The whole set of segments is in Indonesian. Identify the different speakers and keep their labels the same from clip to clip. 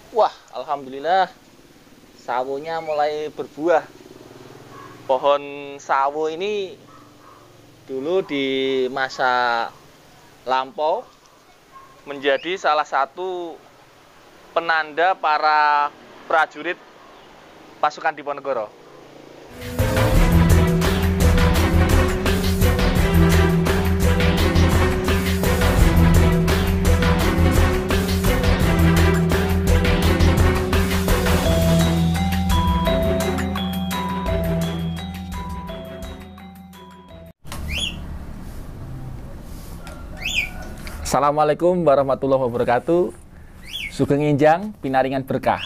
Speaker 1: Wah, alhamdulillah sawonya mulai berbuah. Pohon sawo ini dulu di masa lampau menjadi salah satu penanda para prajurit pasukan Diponegoro. Assalamualaikum warahmatullahi wabarakatuh. Sugeng Injang, Pinaringan Berkah.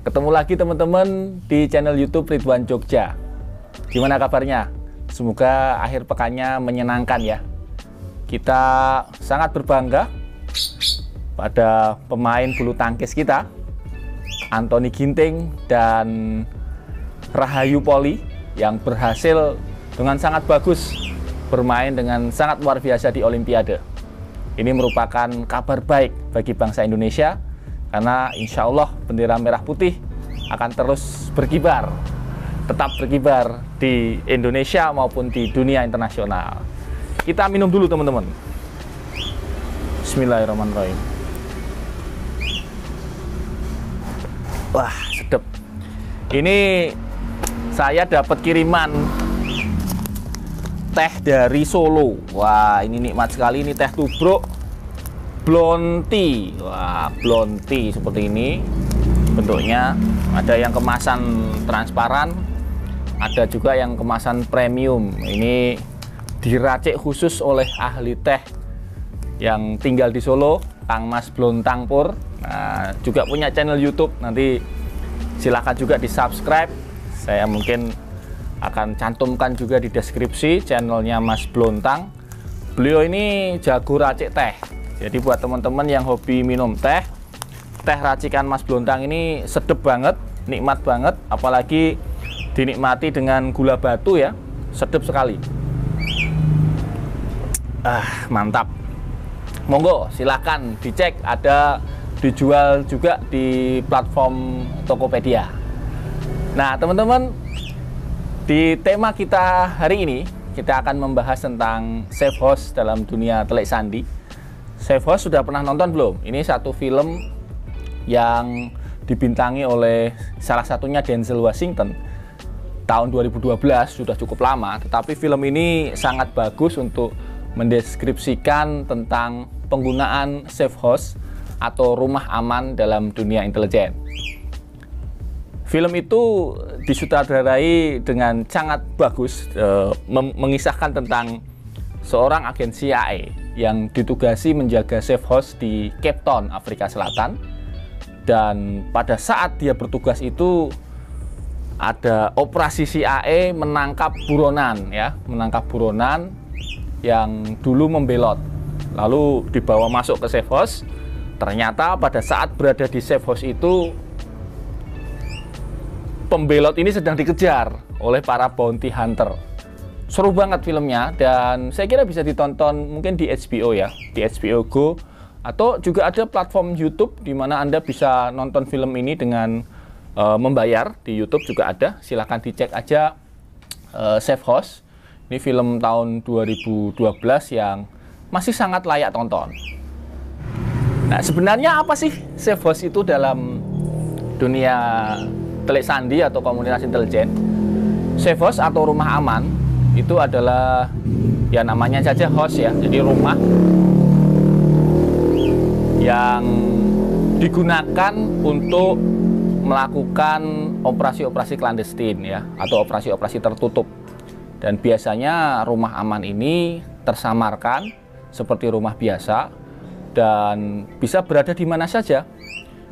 Speaker 1: Ketemu lagi teman-teman di channel YouTube Ridwan Jogja. Gimana kabarnya? Semoga akhir pekannya menyenangkan ya. Kita sangat berbangga pada pemain bulu tangkis kita, Anthony Ginting dan Rahayu Poli, yang berhasil dengan sangat bagus bermain dengan sangat luar biasa di Olimpiade. Ini merupakan kabar baik bagi bangsa Indonesia, karena insya Allah bendera merah putih akan terus berkibar, tetap berkibar di Indonesia maupun di dunia internasional. Kita minum dulu teman-teman. Bismillahirrahmanirrahim. Wah, sedap. Ini saya dapat kiriman teh dari Solo. Wah, ini nikmat sekali. Ini teh tubruk blonde tea. Wah, blonde tea seperti ini bentuknya. Ada yang kemasan transparan, ada juga yang kemasan premium. Ini diracik khusus oleh ahli teh yang tinggal di Solo, Kang Mas Blontang Pur. Nah, juga punya channel YouTube. Nanti silahkan juga di subscribe. Saya mungkin akan cantumkan juga di deskripsi channelnya Mas Blontang. Beliau ini jago racik teh. Jadi buat teman-teman yang hobi minum teh, teh racikan Mas Blontang ini sedep banget, nikmat banget. Apalagi dinikmati dengan gula batu ya, sedep sekali. Mantap. Monggo silahkan dicek, ada dijual juga di platform Tokopedia. Nah teman-teman, di tema kita hari ini, kita akan membahas tentang safe house dalam dunia telik sandi. Safe house sudah pernah nonton belum? Ini satu film yang dibintangi oleh salah satunya Denzel Washington. Tahun 2012, sudah cukup lama. Tetapi film ini sangat bagus untuk mendeskripsikan tentang penggunaan safe house atau rumah aman dalam dunia intelijen. Film itu disutradarai dengan sangat bagus, mengisahkan tentang seorang agen CIA yang ditugasi menjaga safe house di Cape Town, Afrika Selatan. Dan pada saat dia bertugas itu ada operasi CIA menangkap buronan ya, menangkap buronan yang dulu membelot. Lalu dibawa masuk ke safe house. Ternyata pada saat berada di safe house itu, pembelot ini sedang dikejar oleh para bounty hunter. Seru banget filmnya, dan saya kira bisa ditonton mungkin di HBO ya, di HBO Go, atau juga ada platform YouTube di mana Anda bisa nonton film ini dengan membayar. Di YouTube juga ada, silahkan dicek aja Safe House. Ini film tahun 2012 yang masih sangat layak tonton. Nah, sebenarnya apa sih Safe House itu dalam dunia telik sandi atau komunitas intelijen? Safe house atau rumah aman itu adalah ya namanya saja house ya, jadi rumah yang digunakan untuk melakukan operasi-operasi clandestine ya, atau operasi-operasi tertutup. Dan biasanya rumah aman ini tersamarkan seperti rumah biasa dan bisa berada di mana saja.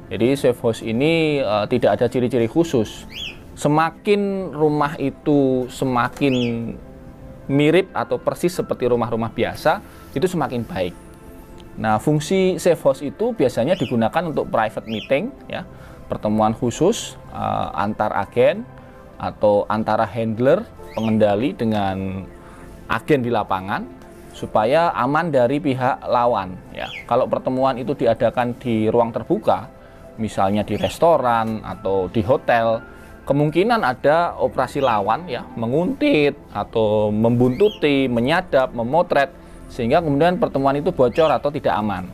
Speaker 1: Jadi safe house ini tidak ada ciri-ciri khusus. Semakin rumah itu semakin mirip atau persis seperti rumah-rumah biasa, itu semakin baik. Nah, fungsi safe house itu biasanya digunakan untuk private meeting ya, pertemuan khusus antar agen atau antara handler, pengendali dengan agen di lapangan, supaya aman dari pihak lawan ya. Kalau pertemuan itu diadakan di ruang terbuka, misalnya di restoran atau di hotel, kemungkinan ada operasi lawan ya, menguntit atau membuntuti, menyadap, memotret, sehingga kemudian pertemuan itu bocor atau tidak aman.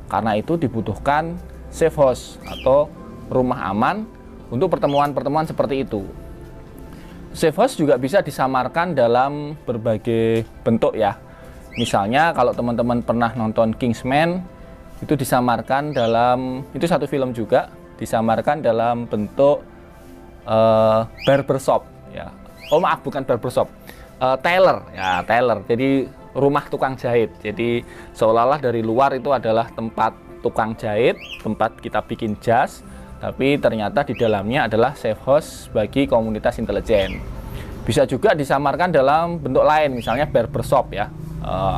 Speaker 1: Karena itu dibutuhkan safe house atau rumah aman untuk pertemuan-pertemuan seperti itu. Safe house juga bisa disamarkan dalam berbagai bentuk ya. Misalnya kalau teman-teman pernah nonton Kingsman, itu disamarkan dalam, itu satu film juga, disamarkan dalam bentuk barbershop ya. Oh maaf, bukan barbershop, tailor ya, tailor. Jadi rumah tukang jahit. Jadi seolah-olah dari luar itu adalah tempat tukang jahit, tempat kita bikin jas, tapi ternyata di dalamnya adalah safe house bagi komunitas intelijen. Bisa juga disamarkan dalam bentuk lain, misalnya barbershop ya,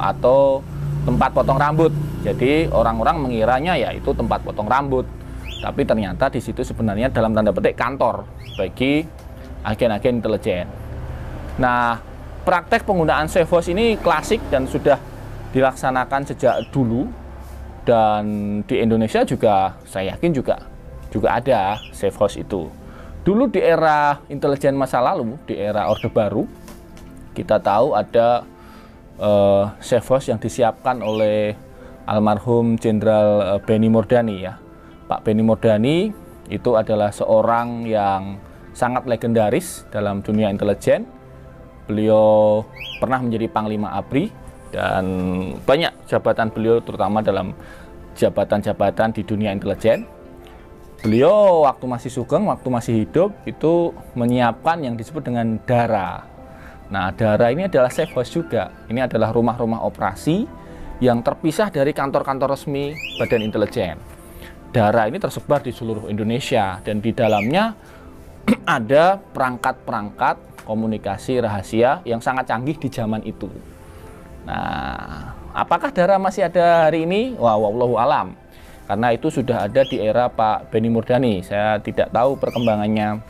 Speaker 1: atau tempat potong rambut. Jadi orang-orang mengiranya ya itu tempat potong rambut, tapi ternyata di situ sebenarnya dalam tanda petik kantor bagi agen-agen intelijen. Nah, praktek penggunaan safe house ini klasik dan sudah dilaksanakan sejak dulu, dan di Indonesia juga saya yakin juga ada safe house itu. Dulu di era intelijen masa lalu, di era Orde Baru, kita tahu ada safe house yang disiapkan oleh almarhum Jenderal Benny Mordani ya. Pak Benny Mordani itu adalah seorang yang sangat legendaris dalam dunia intelijen. Beliau pernah menjadi Panglima ABRI dan banyak jabatan beliau, terutama dalam jabatan-jabatan di dunia intelijen. Beliau waktu masih sugeng, waktu masih hidup, itu menyiapkan yang disebut dengan DARA. Nah, DARA ini adalah safe house juga. Ini adalah rumah-rumah operasi yang terpisah dari kantor-kantor resmi Badan Intelijen. DARA ini tersebar di seluruh Indonesia, dan di dalamnya ada perangkat-perangkat komunikasi rahasia yang sangat canggih di zaman itu. Nah, apakah DARA masih ada hari ini? Wah, wallahu alam. Karena itu sudah ada di era Pak Benny Mordani. Saya tidak tahu perkembangannya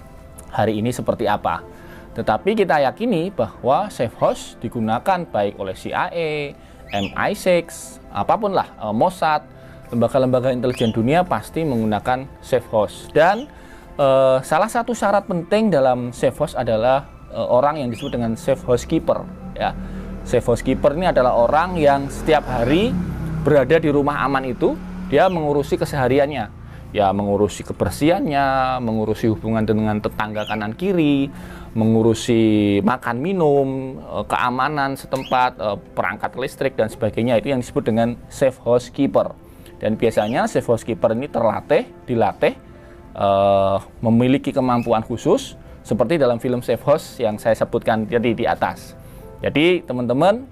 Speaker 1: hari ini seperti apa. Tetapi kita yakini bahwa safe house digunakan baik oleh CIA, MI6, apapun lah, Mossad, lembaga-lembaga intelijen dunia pasti menggunakan safe house. Dan salah satu syarat penting dalam safe house adalah orang yang disebut dengan safe housekeeper. Ya. Safe housekeeper ini adalah orang yang setiap hari berada di rumah aman itu. Dia mengurusi kesehariannya, ya mengurusi kebersihannya, mengurusi hubungan dengan tetangga kanan kiri, mengurusi makan minum, keamanan setempat, perangkat listrik dan sebagainya. Itu yang disebut dengan safe housekeeper. Dan biasanya safe housekeeper ini dilatih, memiliki kemampuan khusus seperti dalam film Safe House yang saya sebutkan tadi di atas. Jadi teman-teman,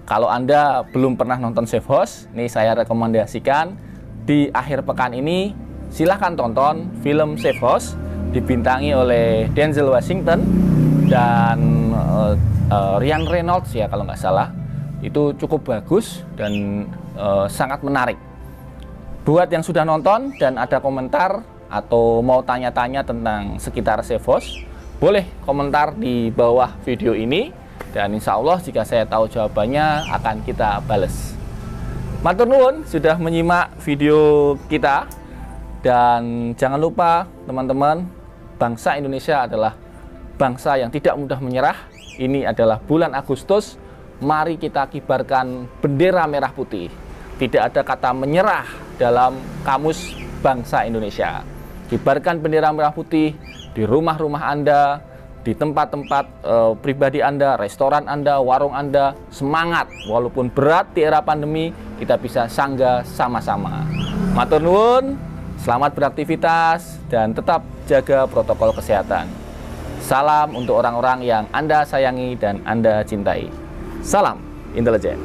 Speaker 1: kalau Anda belum pernah nonton Safe House, nih saya rekomendasikan di akhir pekan ini silahkan tonton film Safe House, dibintangi oleh Denzel Washington dan Ryan Reynolds ya kalau nggak salah. Itu cukup bagus dan sangat menarik. Buat yang sudah nonton dan ada komentar atau mau tanya-tanya tentang sekitar Safe House, boleh komentar di bawah video ini. Dan insya Allah jika saya tahu jawabannya akan kita bales. Matur nuwun sudah menyimak video kita. Dan jangan lupa teman-teman, bangsa Indonesia adalah bangsa yang tidak mudah menyerah. Ini adalah bulan Agustus. Mari kita kibarkan bendera merah putih. Tidak ada kata menyerah dalam kamus bangsa Indonesia. Kibarkan bendera merah putih di rumah-rumah Anda, di tempat-tempat pribadi Anda, restoran Anda, warung Anda. Semangat, walaupun berat di era pandemi, kita bisa sangga sama-sama. Matur nuwun, selamat beraktivitas, dan tetap jaga protokol kesehatan. Salam untuk orang-orang yang Anda sayangi dan Anda cintai. Salam intelijen.